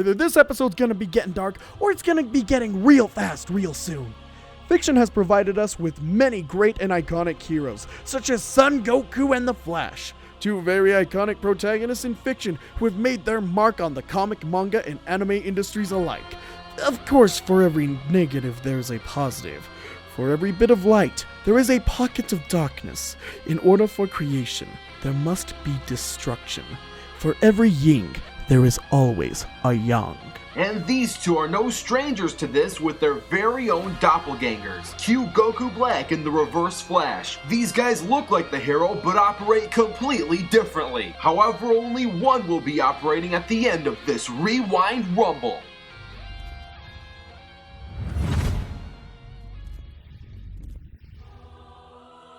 Either this episode's gonna be getting dark, or it's gonna be getting real fast real soon. Fiction has provided us with many great and iconic heroes, such as Son Goku and the Flash, two very iconic protagonists in fiction who have made their mark on the comic, manga, and anime industries alike. Of course, for every negative, there's a positive. For every bit of light, there is a pocket of darkness. In order for creation, there must be destruction. For every yin, there is always a yang. And these two are no strangers to this with their very own doppelgangers. Cue Goku Black and the Reverse Flash. These guys look like the hero but operate completely differently. However, only one will be operating at the end of this Rewind Rumble.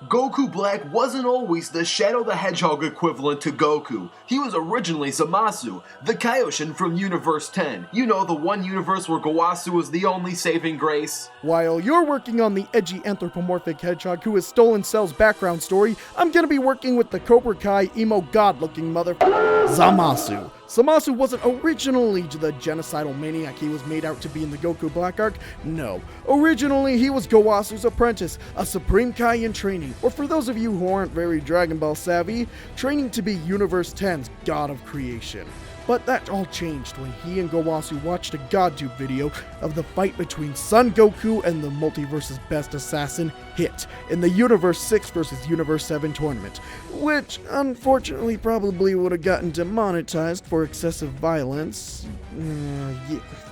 Goku Black wasn't always the Shadow the Hedgehog equivalent to Goku. He was originally Zamasu, the Kaioshin from Universe 10. You know, the one universe where Gowasu was the only saving grace. While you're working on the edgy anthropomorphic hedgehog who has stolen Cell's background story, I'm gonna be working with the Cobra Kai emo god-looking mother Zamasu. Zamasu wasn't originally the genocidal maniac he was made out to be in the Goku Black arc. No. Originally, he was Gowasu's apprentice, a Supreme Kai in training, or for those of you who aren't very Dragon Ball savvy, training to be Universe 10's God of Creation. But that all changed when he and Gowasu watched a GodTube video of the fight between Son Goku and the Multiverse's Best Assassin, Hit, in the Universe 6 vs. Universe 7 tournament, which unfortunately probably would have gotten demonetized for excessive violence.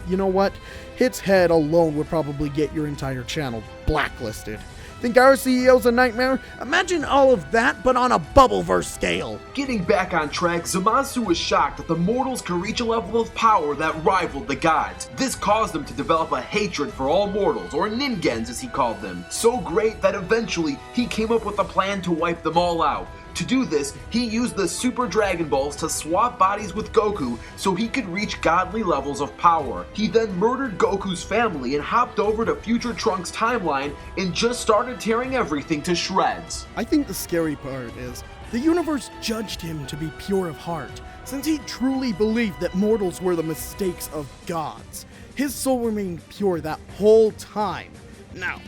You know what? Hit's head alone would probably get your entire channel blacklisted. Think our CEO's a nightmare? Imagine all of that, but on a Bubbleverse scale. Getting back on track, Zamasu was shocked that the mortals could reach a level of power that rivaled the gods. This caused him to develop a hatred for all mortals, or Ningens as he called them. So great that eventually he came up with a plan to wipe them all out. To do this, he used the Super Dragon Balls to swap bodies with Goku so he could reach godly levels of power. He then murdered Goku's family and hopped over to Future Trunks' timeline and just started tearing everything to shreds. I think the scary part is, the universe judged him to be pure of heart, since he truly believed that mortals were the mistakes of gods. His soul remained pure that whole time. Now,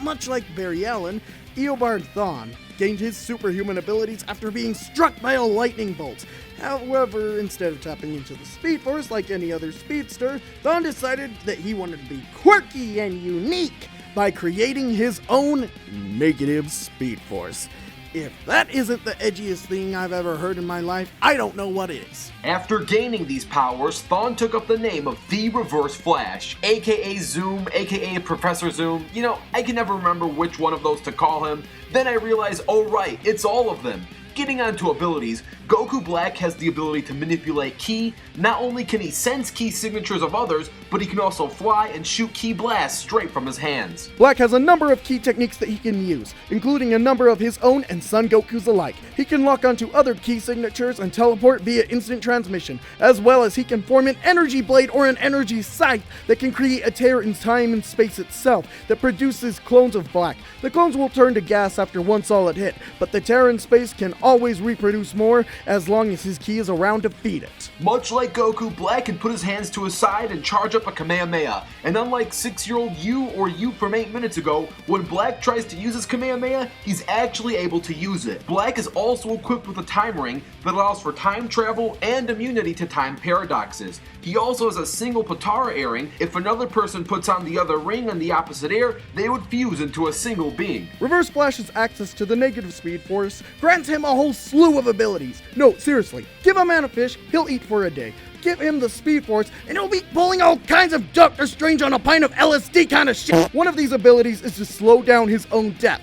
much like Barry Allen, Eobard Thawne gained his superhuman abilities after being struck by a lightning bolt. However, instead of tapping into the Speed Force like any other speedster, Thawne decided that he wanted to be quirky and unique by creating his own negative Speed Force. If that isn't the edgiest thing I've ever heard in my life, I don't know what is. After gaining these powers, Thawne took up the name of the Reverse Flash, aka Zoom, aka Professor Zoom. You know, I can never remember which one of those to call him. Then I realized, oh right, it's all of them. Getting onto abilities, Goku Black has the ability to manipulate ki. Not only can he sense ki signatures of others, but he can also fly and shoot ki blasts straight from his hands. Black has a number of ki techniques that he can use, including a number of his own and Son Goku's alike. He can lock onto other ki signatures and teleport via instant transmission, as well as he can form an energy blade or an energy scythe that can create a tear in time and space itself that produces clones of Black. The clones will turn to gas after one solid hit, but the tear in space can always reproduce more as long as his ki is around to feed it. Much like Goku, Black can put his hands to his side and charge up a Kamehameha. And unlike 6-year-old you or you from 8 minutes ago, when Black tries to use his Kamehameha, he's actually able to use it. Black is also equipped with a time ring that allows for time travel and immunity to time paradoxes. He also has a single Potara airing. If another person puts on the other ring on the opposite air, they would fuse into a single being. Reverse Flash's access to the negative Speed Force grants him a whole slew of abilities. No, seriously, give a man a fish, he'll eat for a day. Give him the Speed Force, and he'll be pulling all kinds of Doctor Strange on a pint of LSD kind of shit. One of these abilities is to slow down his own death.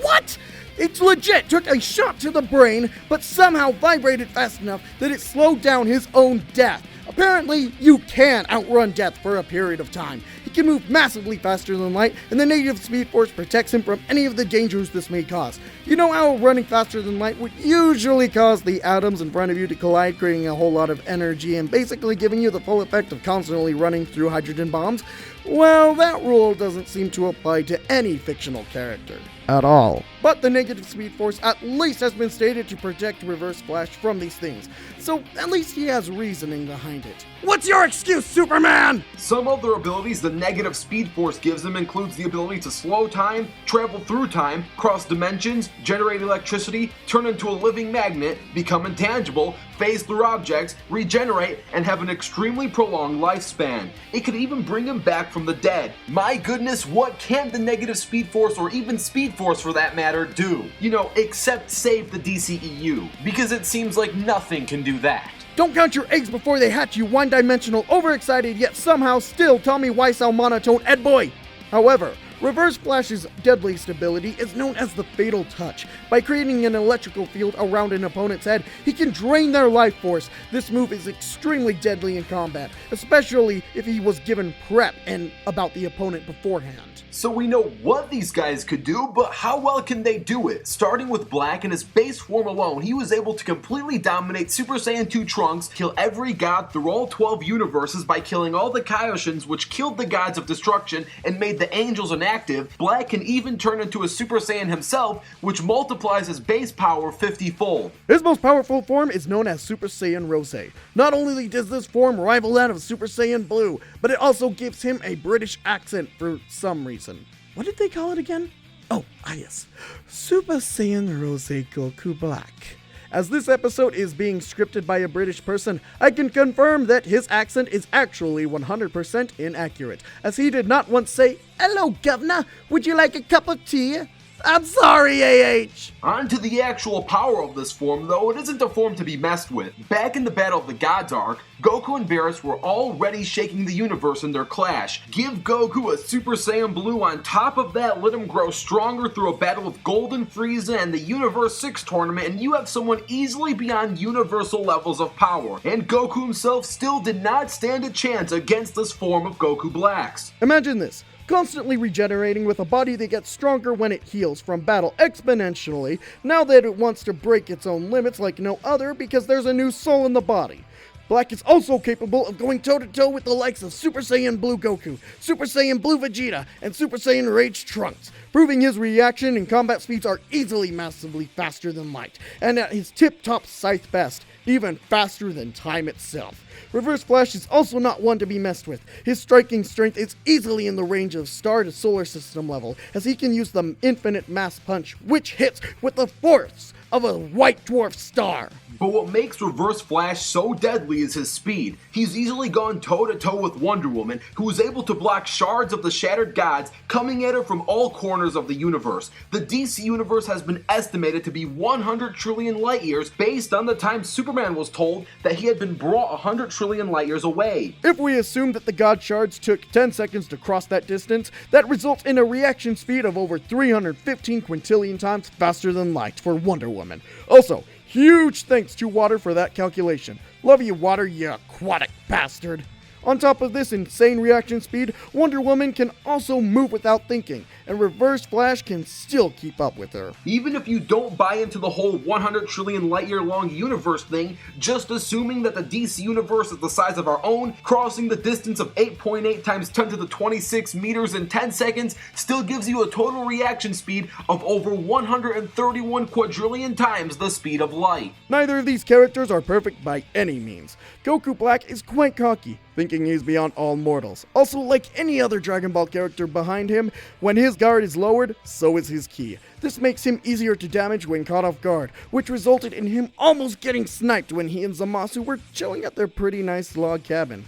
What? It's legit took a shot to the brain, but somehow vibrated fast enough that it slowed down his own death. Apparently, you can outrun death for a period of time. He can move massively faster than light, and the negative Speed Force protects him from any of the dangers this may cause. You know how running faster than light would usually cause the atoms in front of you to collide, creating a whole lot of energy and basically giving you the full effect of constantly running through hydrogen bombs? Well, that rule doesn't seem to apply to any fictional character at all. But the negative speed force at least has been stated to protect Reverse Flash from these things, so at least he has reasoning behind it. What's your excuse, Superman? Some other abilities the negative speed force gives him includes the ability to slow time, travel through time, cross dimensions, generate electricity, turn into a living magnet, become intangible, phase through objects, regenerate, and have an extremely prolonged lifespan. It could even bring him back from the dead. My goodness, what can the negative speed force, or even speed force for that matter, do? You know, except save the DCEU, because it seems like nothing can do that. Don't count your eggs before they hatch, you one-dimensional, overexcited, yet somehow still Tommy Wiseau monotone Ed Boy. However, Reverse Flash's deadliest ability is known as the Fatal Touch. By creating an electrical field around an opponent's head, he can drain their life force. This move is extremely deadly in combat, especially if he was given prep and about the opponent beforehand. So we know what these guys could do, but how well can they do it? Starting with Black, in his base form alone, he was able to completely dominate Super Saiyan 2 Trunks, kill every god through all 12 universes by killing all the Kaioshins, which killed the gods of destruction and made the angels inactive. Black can even turn into a Super Saiyan himself, which multiplies his base power 50-fold. His most powerful form is known as Super Saiyan Rose. Not only does this form rival that of Super Saiyan Blue, but it also gives him a British accent for some reason. What did they call it again? Oh, yes. Super Saiyan Rose Goku Black. As this episode is being scripted by a British person, I can confirm that his accent is actually 100% inaccurate, as he did not once say, "Hello, governor, would you like a cup of tea?" I'm sorry, AH! On to the actual power of this form, though, it isn't a form to be messed with. Back in the Battle of the Gods arc, Goku and Beerus were already shaking the universe in their clash. Give Goku a Super Saiyan Blue on top of that, let him grow stronger through a battle with Golden Frieza and the Universe 6 tournament, and you have someone easily beyond universal levels of power. And Goku himself still did not stand a chance against this form of Goku Blacks. Imagine this. Constantly regenerating with a body that gets stronger when it heals from battle exponentially, now that it wants to break its own limits like no other because there's a new soul in the body. Black is also capable of going toe-to-toe with the likes of Super Saiyan Blue Goku, Super Saiyan Blue Vegeta, and Super Saiyan Rage Trunks, proving his reaction and combat speeds are easily massively faster than light, and at his tip-top scythe best, even faster than time itself. Reverse Flash is also not one to be messed with. His striking strength is easily in the range of star to solar system level, as he can use the infinite mass punch, which hits with the force of a white dwarf star. But what makes Reverse Flash so deadly is his speed. He's easily gone toe-to-toe with Wonder Woman, who is able to block shards of the Shattered Gods coming at her from all corners of the universe. The DC universe has been estimated to be 100 trillion light years based on the time Superman was told that he had been brought 100 trillion light years away. If we assume that the God Shards took 10 seconds to cross that distance, that results in a reaction speed of over 315 quintillion times faster than light for Wonder Woman. Also, huge thanks to Water for that calculation. Love you, Water, you aquatic bastard. On top of this insane reaction speed, Wonder Woman can also move without thinking, and Reverse Flash can still keep up with her. Even if you don't buy into the whole 100 trillion light year long universe thing, just assuming that the DC universe is the size of our own, crossing the distance of 8.8 times 10 to the 26 meters in 10 seconds still gives you a total reaction speed of over 131 quadrillion times the speed of light. Neither of these characters are perfect by any means. Goku Black is quite cocky, thinking he's beyond all mortals. Also, like any other Dragon Ball character behind him, when his guard is lowered, so is his ki. This makes him easier to damage when caught off guard, which resulted in him almost getting sniped when he and Zamasu were chilling at their pretty nice log cabin.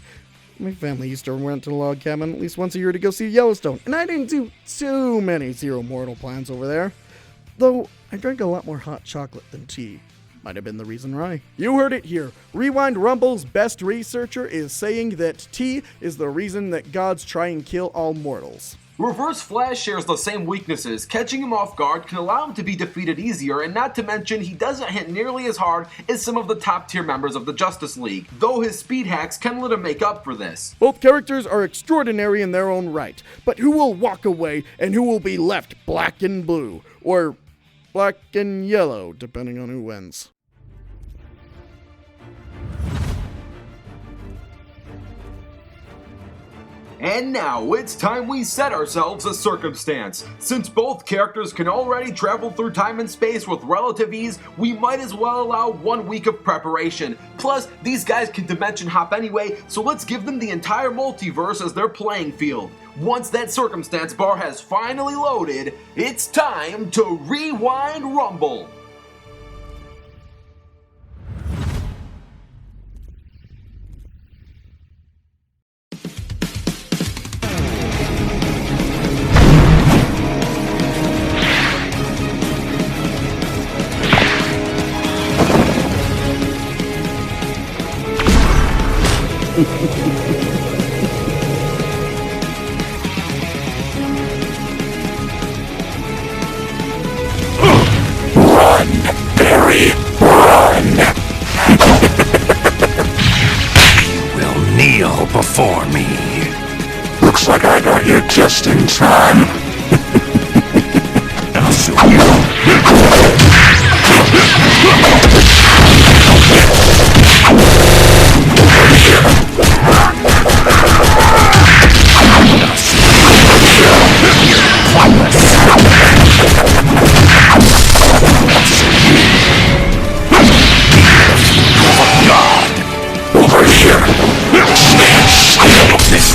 My family used to rent a log cabin at least once a year to go see Yellowstone, and I didn't do too many Zero Mortal plans over there. Though, I drank a lot more hot chocolate than tea. Might have been the reason why. You heard it here. Rewind Rumble's best researcher is saying that tea is the reason that gods try and kill all mortals. Reverse Flash shares the same weaknesses. Catching him off guard can allow him to be defeated easier, and not to mention he doesn't hit nearly as hard as some of the top tier members of the Justice League, though his speed hacks can let him make up for this. Both characters are extraordinary in their own right, but who will walk away and who will be left black and blue? Or black and yellow, depending on who wins. And now, it's time we set ourselves a circumstance. Since both characters can already travel through time and space with relative ease, we might as well allow 1 week of preparation. Plus, these guys can dimension hop anyway, so let's give them the entire multiverse as their playing field. Once that circumstance bar has finally loaded, it's time to rewind rumble. Run, Barry, run! You will kneel before me. Looks like I got you just in time. I'll show you. Over here. Stand still. This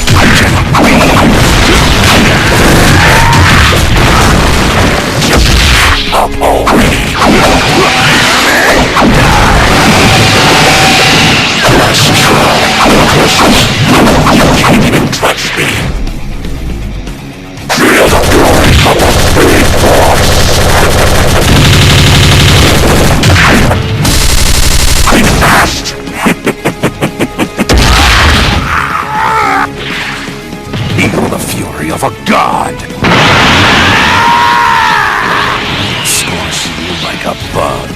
up already. Let's try. You can't even touch me. Feel the glory of the big boss. I'm fast. Feel the fury of a god. Squash you like a bug.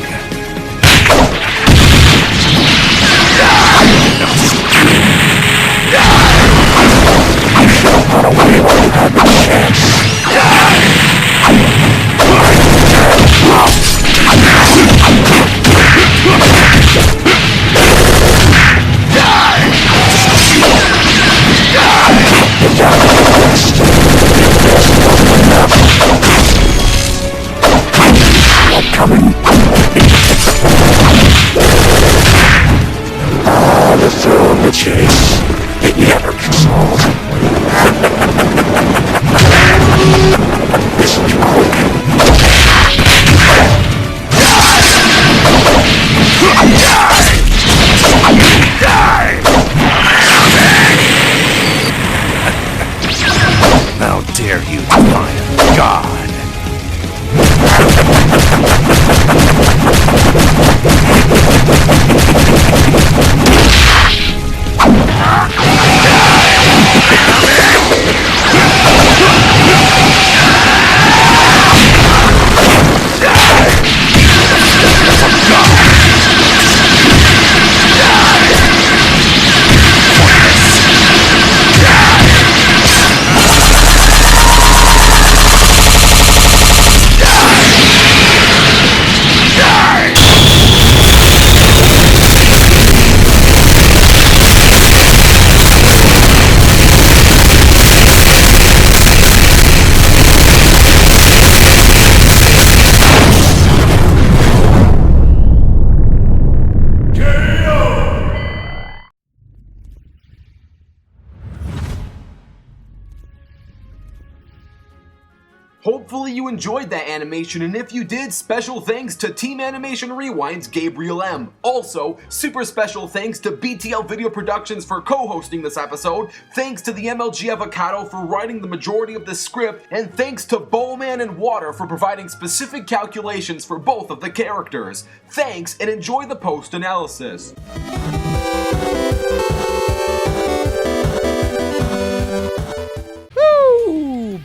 I should have run away when you had the chance. Coming. The thrill of the chase. It never gets old. Listen to quick. How dare you defy a god? Hopefully you enjoyed that animation, and if you did, special thanks to Team Animation Rewind's Gabriel M. Also, super special thanks to BTL Video Productions for co-hosting this episode, thanks to the MLG Avocado for writing the majority of this script, and thanks to Bowman and Water for providing specific calculations for both of the characters. Thanks, and enjoy the post-analysis.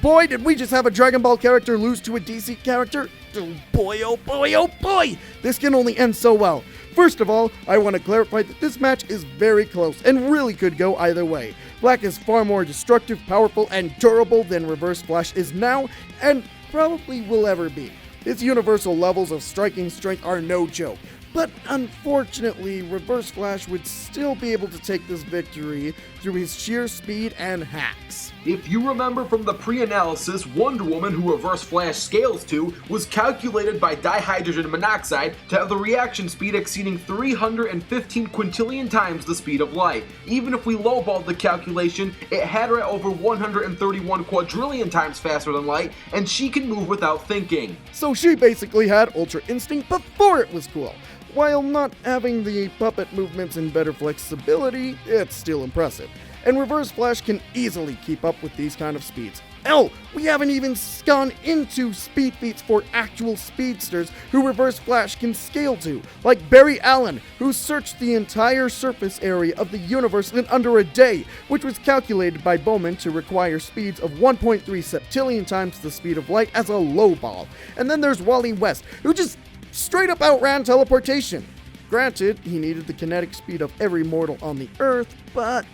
Boy, did we just have a Dragon Ball character lose to a DC character? Oh boy, oh boy, oh boy! This can only end so well. First of all, I want to clarify that this match is very close and really could go either way. Black is far more destructive, powerful, and durable than Reverse Flash is now, and probably will ever be. His universal levels of striking strength are no joke. But unfortunately, Reverse Flash would still be able to take this victory through his sheer speed and hacks. If you remember from the pre-analysis, Wonder Woman, who Reverse Flash scales to, was calculated by dihydrogen monoxide to have the reaction speed exceeding 315 quintillion times the speed of light. Even if we lowballed the calculation, it had her at over 131 quadrillion times faster than light, and she can move without thinking. So she basically had Ultra Instinct before it was cool. While not having the puppet movements and better flexibility, it's still impressive. And Reverse Flash can easily keep up with these kind of speeds. Hell, we haven't even gone into speed feats for actual speedsters who Reverse Flash can scale to, like Barry Allen, who searched the entire surface area of the universe in under a day, which was calculated by Bowman to require speeds of 1.3 septillion times the speed of light as a low ball. And then there's Wally West, who just straight up outran teleportation. Granted, he needed the kinetic speed of every mortal on the Earth, but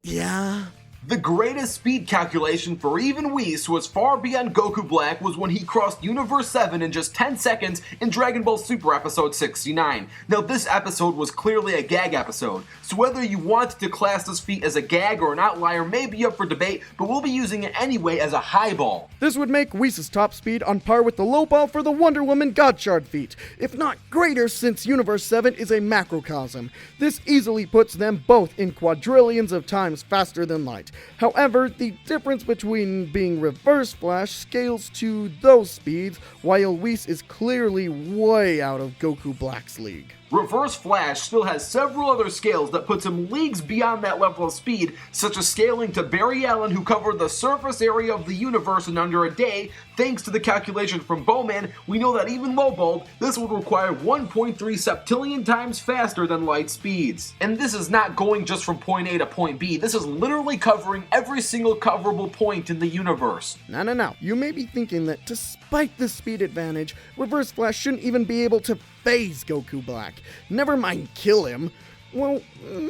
yeah. The greatest speed calculation for even Whis was far beyond Goku Black was when he crossed Universe 7 in just 10 seconds in Dragon Ball Super Episode 69. Now this episode was clearly a gag episode, so whether you want to class this feat as a gag or an outlier may be up for debate, but we'll be using it anyway as a highball. This would make Whis' top speed on par with the low ball for the Wonder Woman God Shard feat, if not greater since Universe 7 is a macrocosm. This easily puts them both in quadrillions of times faster than light. However, the difference between being Reverse Flash scales to those speeds, while Whis is clearly way out of Goku Black's league. Reverse Flash still has several other scales that puts him leagues beyond that level of speed, such as scaling to Barry Allen, who covered the surface area of the universe in under a day. Thanks to the calculation from Bowman, we know that even lowballed, this would require 1.3 septillion times faster than light speeds. And this is not going just from point A to point B, this is literally covering every single coverable point in the universe. No. You may be thinking that despite this speed advantage, Reverse Flash shouldn't even be able to phase Goku Black. Never mind kill him. Well,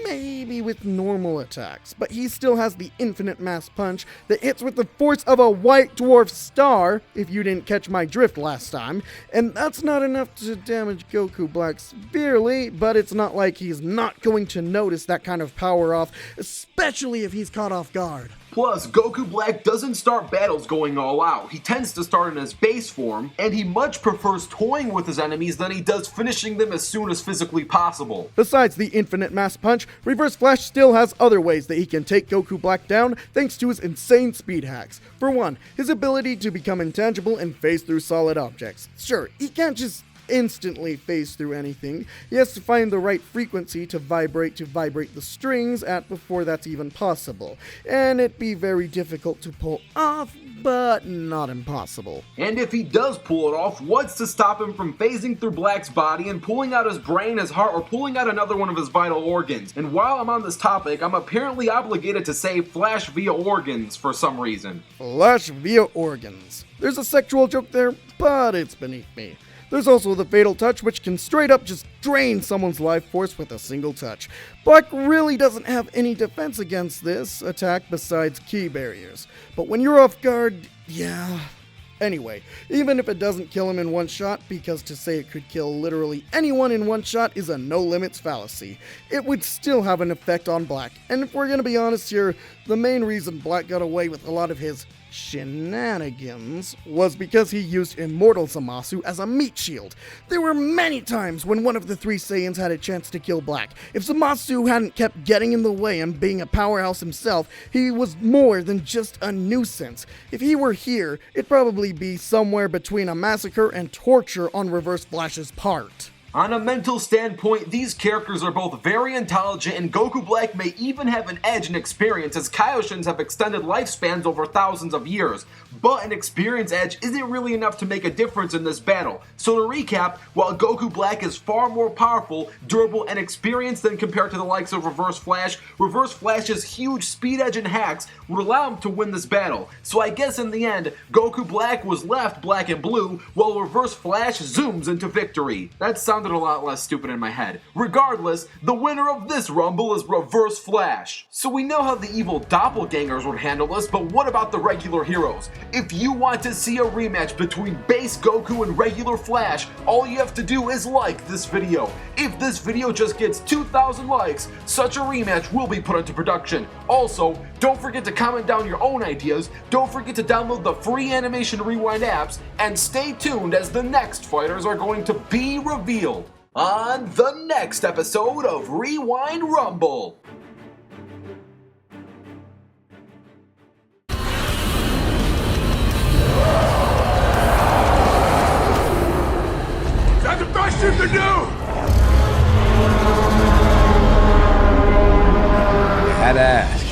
maybe with normal attacks, but he still has the infinite mass punch that hits with the force of a white dwarf star, if you didn't catch my drift last time, and that's not enough to damage Goku Black severely, but it's not like he's not going to notice that kind of power off, especially if he's caught off guard. Plus, Goku Black doesn't start battles going all out. He tends to start in his base form, and he much prefers toying with his enemies than he does finishing them as soon as physically possible. Besides the infinite mass punch, Reverse Flash still has other ways that he can take Goku Black down thanks to his insane speed hacks. For one, his ability to become intangible and phase through solid objects. Sure, he can't just instantly phase through anything. He has to find the right frequency to vibrate the strings at before that's even possible. And it'd be very difficult to pull off, but not impossible. And if he does pull it off, what's to stop him from phasing through Black's body and pulling out his brain, his heart, or pulling out another one of his vital organs? And while I'm on this topic, I'm apparently obligated to say Flash via organs for some reason. Flash via organs. There's a sexual joke there, but it's beneath me. There's also the Fatal Touch, which can straight up just drain someone's life force with a single touch. Black really doesn't have any defense against this attack besides ki barriers. But when you're off guard, yeah. Anyway, even if it doesn't kill him in one shot, because to say it could kill literally anyone in one shot is a no-limits fallacy, it would still have an effect on Black. And if we're gonna be honest here, the main reason Black got away with a lot of his shenanigans was because he used Immortal Zamasu as a meat shield. There were many times when one of the three Saiyans had a chance to kill Black. If Zamasu hadn't kept getting in the way and being a powerhouse himself, he was more than just a nuisance. If he were here, it'd probably be somewhere between a massacre and torture on Reverse Flash's part. On a mental standpoint, these characters are both very intelligent, and Goku Black may even have an edge in experience, as Kaioshins have extended lifespans over thousands of years. But an experience edge isn't really enough to make a difference in this battle. So to recap, while Goku Black is far more powerful, durable, and experienced than compared to the likes of Reverse Flash's huge speed edge and hacks would allow him to win this battle. So I guess in the end, Goku Black was left black and blue, while Reverse Flash zooms into victory. That sounds sounded a lot less stupid in my head. Regardless, the winner of this Rumble is Reverse Flash. So we know how the evil doppelgangers would handle us, but what about the regular heroes? If you want to see a rematch between base Goku and regular Flash, all you have to do is like this video. If this video just gets 2,000 likes, such a rematch will be put into production. Also, don't forget to comment down your own ideas, don't forget to download the free Animation Rewind apps, and stay tuned as the next fighters are going to be revealed on the next episode of Rewind Rumble. That's the best you can do! You had to ask.